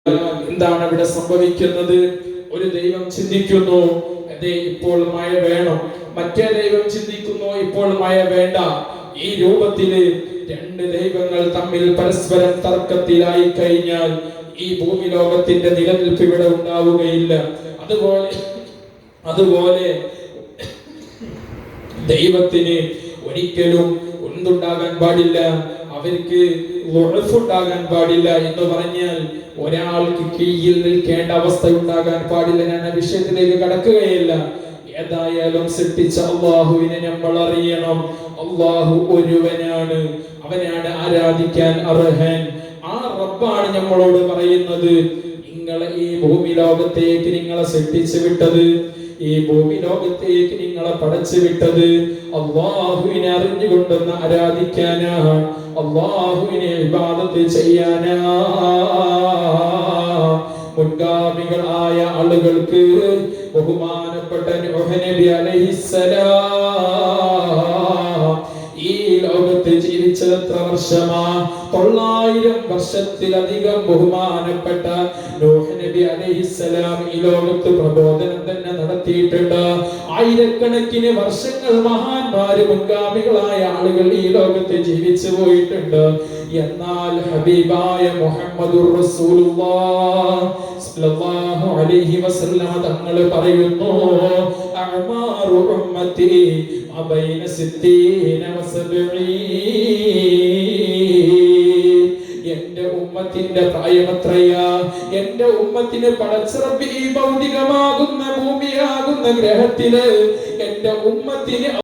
എന്താണ് ഇവിടെ സംഭവിക്കുന്നത്? ഒരു ദൈവം ചിന്തിക്കുന്നു, അതെ ഇപ്പോൾ മഴ വേണം. മറ്റേ ദൈവം ചിന്തിക്കുന്നു, ഇപ്പോൾ മഴ വേണ്ട. ഈ രൂപത്തില് രണ്ട് ദൈവങ്ങൾ തമ്മിൽ പരസ്പരം തർക്കത്തിലായി കഴിഞ്ഞാൽ ഈ ഭൂമി ലോകത്തിന്റെ നിലനിൽപ്പ് ഇവിടെ ഉണ്ടാവുകയില്ല. അതുപോലെ ദൈവത്തിന് ഒരിക്കലും ഒന്നുണ്ടാകാൻ പാടില്ല, അവർക്ക് ഉണ്ടാകാൻ പാടില്ല എന്ന് പറഞ്ഞാൽ ഒരാൾക്ക് കീഴിൽ നിൽക്കേണ്ട അവസ്ഥ ഉണ്ടാകാൻ പാടില്ല. ഞാൻ ആ വിഷയത്തിലേക്ക് കടക്കുകയില്ല. ഏതായാലും സൃഷ്ടിച്ച അള്ളാഹുവിനെ നമ്മൾ അറിയണം. അള്ളാഹു ഒരുവനാണ്, അവനാണ് ആരാധിക്കാൻ അർഹൻ. ആ റബ്ബാണ് നമ്മളോട് പറയുന്നത്, നിങ്ങളെ ഈ ഭൂമി ലോകത്തേക്ക് നിങ്ങളെ സൃഷ്ടിച്ചു വിട്ടത്, ഈ ഭൂമി ലോകത്തേക്ക് നിങ്ങളെ പടച്ചു വിട്ടത് അള്ളാഹുവിനെ അറിഞ്ഞുകൊണ്ടെന്ന് ആരാധിക്കാനാ, അള്ളാഹുവിനെ ഇബാദത്ത് ചെയ്യാനാ. മുൻഗാമികളായ ആളുകൾക്ക് ബഹുമാനപ്പെട്ട നൂഹ് നബി അലൈഹിസ്സലാം ഈ ലോകത്ത് ജീവിച്ചത് എത്ര വർഷമാ? 900 വർഷത്തിലധികം. ബഹുമാനപ്പെട്ട നൂഹ് നബി അലൈഹിസ്സലാം ഈ ലോകത്ത് പ്രബോധനം തന്നെ നടത്തിയിട്ടുണ്ട്. ആയിരക്കണക്കിന് വർഷങ്ങൾ മഹാന്മാര് മുൻഗാമികളായ ആളുകൾ ഈ ലോകത്ത് ജീവിച്ചു പോയിട്ടുണ്ട്. എന്നാൽ ഹബീബായ മുഹമ്മദുർ റസൂലുള്ളാഹി സ്വല്ലല്ലാഹു അലൈഹി വസല്ലം തങ്ങൾ പറയുന്നു, അഅ്മാറു ഉമ്മത്തി അബൈന 60 വ 70. എന്റെ ഉമ്മത്തിന്റെ പ്രായം എത്രയാ? എന്റെ ഉമ്മത്തിന് പടച്ച റബ്ബ് ഈ ഭൗതികമാകുന്ന ഭൂമിയാകുന്ന ഗ്രഹത്തില് എന്റെ ഉമ്മത്തിന്